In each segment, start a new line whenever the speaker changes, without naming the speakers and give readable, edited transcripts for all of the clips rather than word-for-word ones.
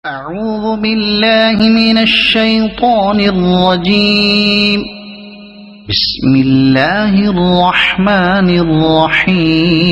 أعوذ بالله من الشيطان الرجيم. بسم الله الرحمن الرحيم.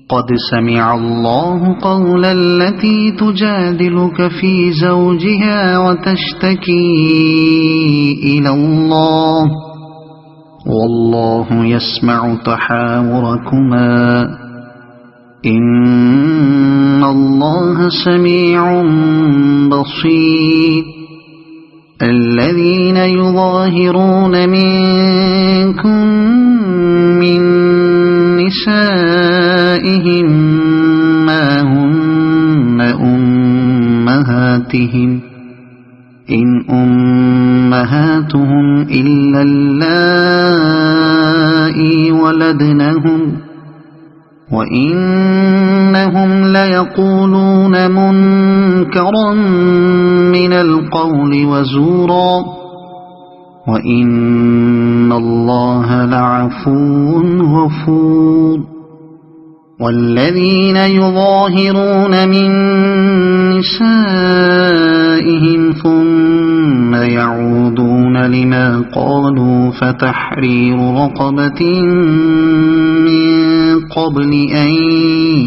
قد سمع الله قول التي تجادلك في زوجها وتشتكي إلى الله والله يسمع تحاوركما إن الله سميع بصير. الذين يظاهرون منكم من نسائهم ما هن أمهاتهم إن أمهاتهم إلا اللائي ولدنهم وإنهم ليقولون منكرا من القول وزورا وإن الله لعفو غفور. والذين يظاهرون من نسائهم ثم يعودون لما قالوا فتحرير رقبة من قبل أن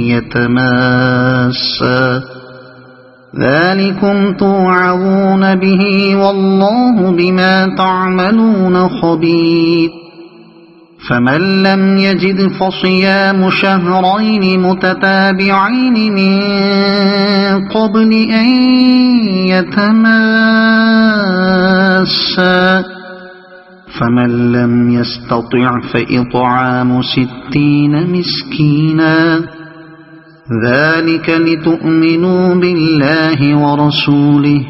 يتماسا ذلكم توعظون به والله بما تعملون خبير. فمن لم يجد فصيام شهرين متتابعين من قبل أن يتماسا فمن لم يستطع فإطعام 60 مسكينا ذلك لتؤمنوا بالله ورسوله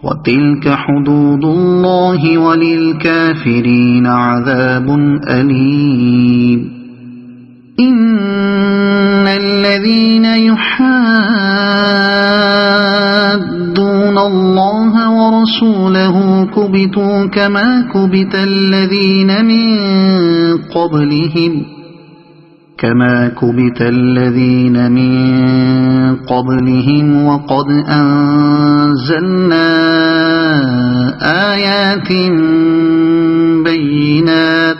وتلك حدود الله وللكافرين عذاب أليم. إن الذين يحادون الله ورسوله كبتوا كما كبت الذين من قبلهم وقد أنزلنا آيات بينات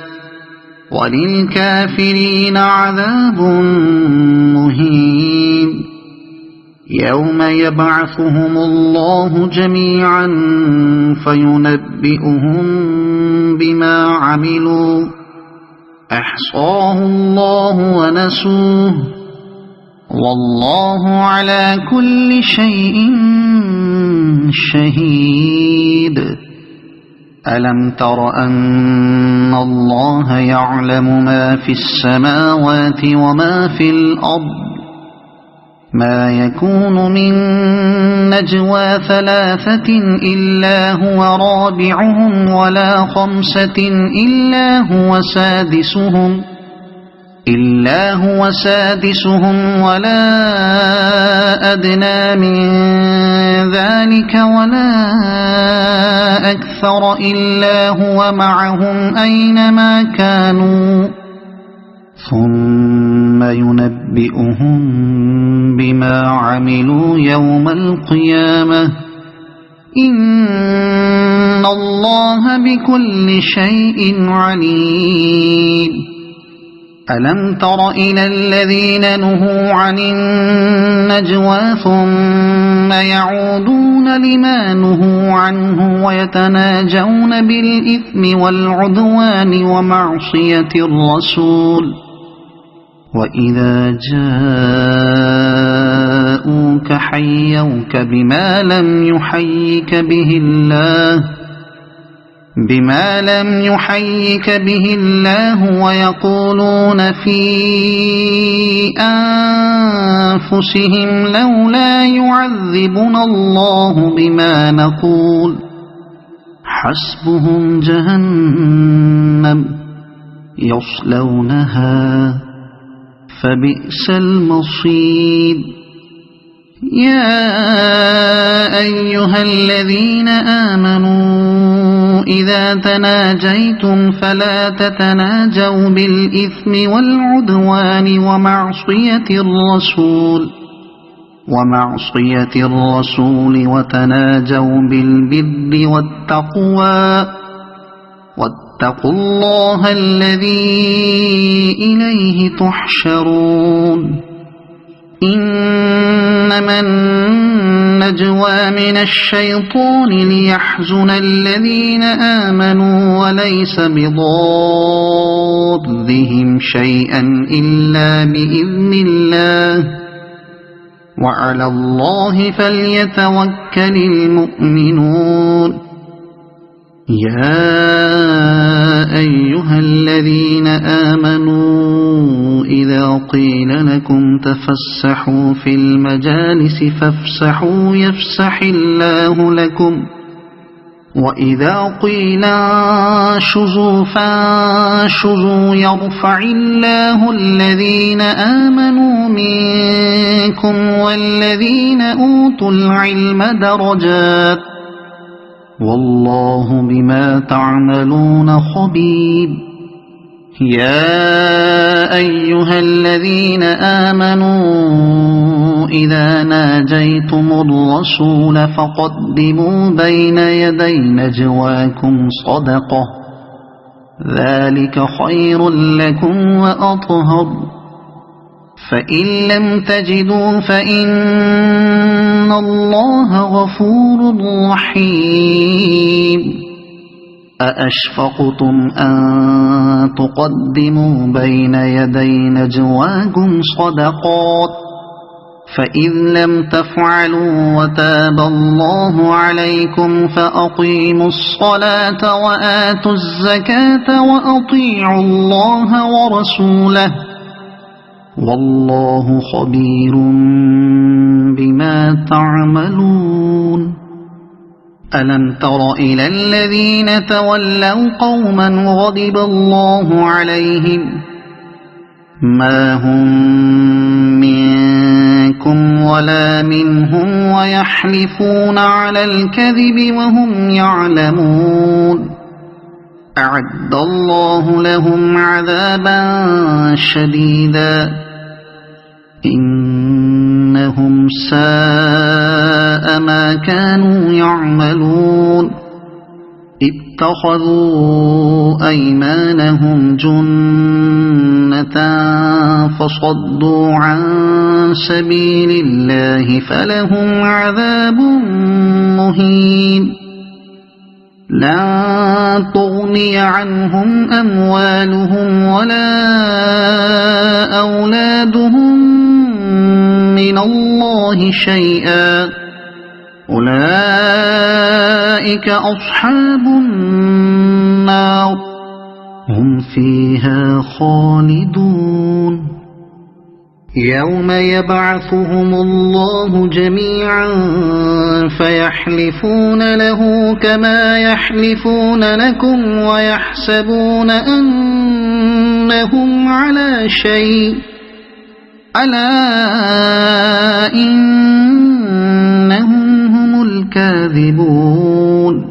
وللكافرين عذاب مهين. يوم يبعثهم الله جميعا فينبئهم بما عملوا أحصاه الله ونسوه والله على كل شيء شهيد. ألم تر أن الله يعلم ما في السماوات وما في الأرض ما يكون من نجوى 3 إلا هو رابعهم ولا 5 إلا هو سادسهم ولا أدنى من ذلك ولا أكثر إلا هو معهم أينما كانوا ثم ينبئهم بما عملوا يوم القيامة إن الله بكل شيء عليم. ألم تر إلى الذين نهوا عن النجوى ثم يعودون لما نهوا عنه ويتناجون بالإثم والعدوان ومعصية الرسول وإذا جاءوك حيوك بما لم يحيك به الله ويقولون في أنفسهم لولا يعذبنا الله بما نقول حسبهم جهنم يصلونها فبئس المصير. يا أيها الذين آمنوا إذا تناجيتم فلا تتناجوا بالإثم والعدوان ومعصية الرسول ومعصية الرسول وتناجوا بالبر والتقوى واتقوا الله الذي إليه تحشرون إنما النجوى من الشيطان ليحزن الذين آمنوا وليس بضارهم شيئا إلا بإذن الله وعلى الله فليتوكل المؤمنون يا أيها الذين آمنوا إذا قيل لكم تفسحوا في المجالس فافسحوا يفسح الله لكم وإذا قيل انشزوا فانشزوا يرفع الله الذين آمنوا منكم والذين أوتوا العلم درجات والله بما تعملون خبير يا أيها الذين آمنوا إذا ناجيتم الرسول فقدموا بين يدي نجواكم صدقة ذلك خير لكم وأطهر فإن لم تجدوا فإن الله غفور رحيم أأشفقتم أن تقدموا بين يدي نجواكم صدقات فإذ لم تفعلوا وتاب الله عليكم فأقيموا الصلاة وآتوا الزكاة وأطيعوا الله ورسوله والله خبير بما تعملون ألم تر إلى الذين تولوا قوما غضب الله عليهم ما هم منكم ولا منهم ويحلفون على الكذب وهم يعلمون أعد الله لهم عذابا شديدا إنهم ساء ما كانوا يعملون اتخذوا أيمانهم جنة فصدوا عن سبيل الله فلهم عذاب مهين لن تغني عنهم أموالهم ولا أولادهم من الله شيئا أولئك أصحاب النار هم فيها خالدون يوم يبعثهم الله جميعا فيحلفون له كما يحلفون لكم ويحسبون أنهم على شيء ألا إنهم هم الكاذبون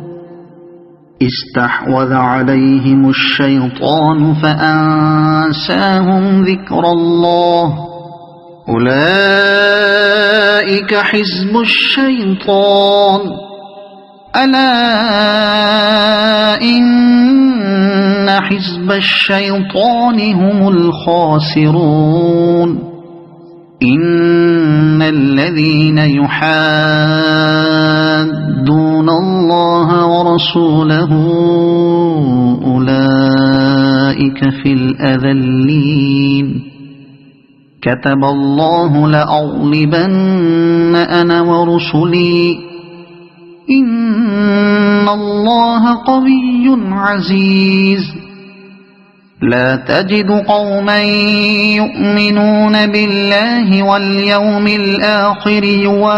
استحوذ عليهم الشيطان فأنساهم ذكر الله أولئك حزب الشيطان ألا إن حزب الشيطان هم الخاسرون إن الذين يحادون الله ورسوله أولئك في الأذلين كتب الله لأغلبن أنا ورسلي إن الله قوي عزيز لا تجد قوما يؤمنون بالله واليوم الآخر يوادون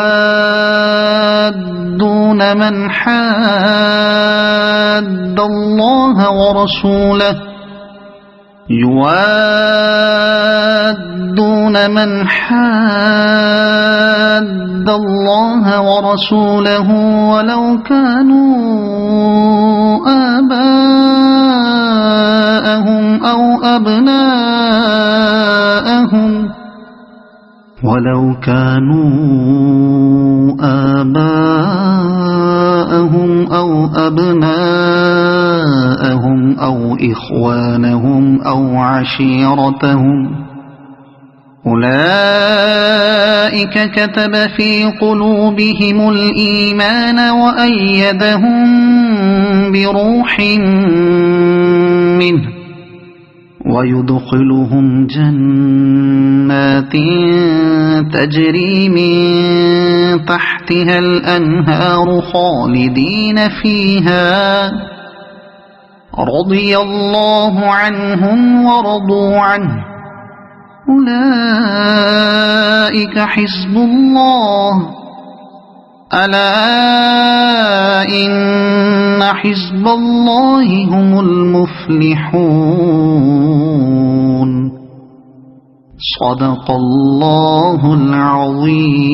من حاد الله ورسوله ولو كانوا آباءهم أو أبناءهم ولو كانوا آباءهم أو أبناءهم أو إخوانهم أو عشيرتهم أولئك كتب في قلوبهم الإيمان وأيدهم بروح منه ويدخلهم جنات تجري من تحتها الأنهار خالدين فيها رضي الله عنهم ورضوا عنه أولئك حزب الله ألا إن حزب الله هم المفلحون صدق الله العظيم.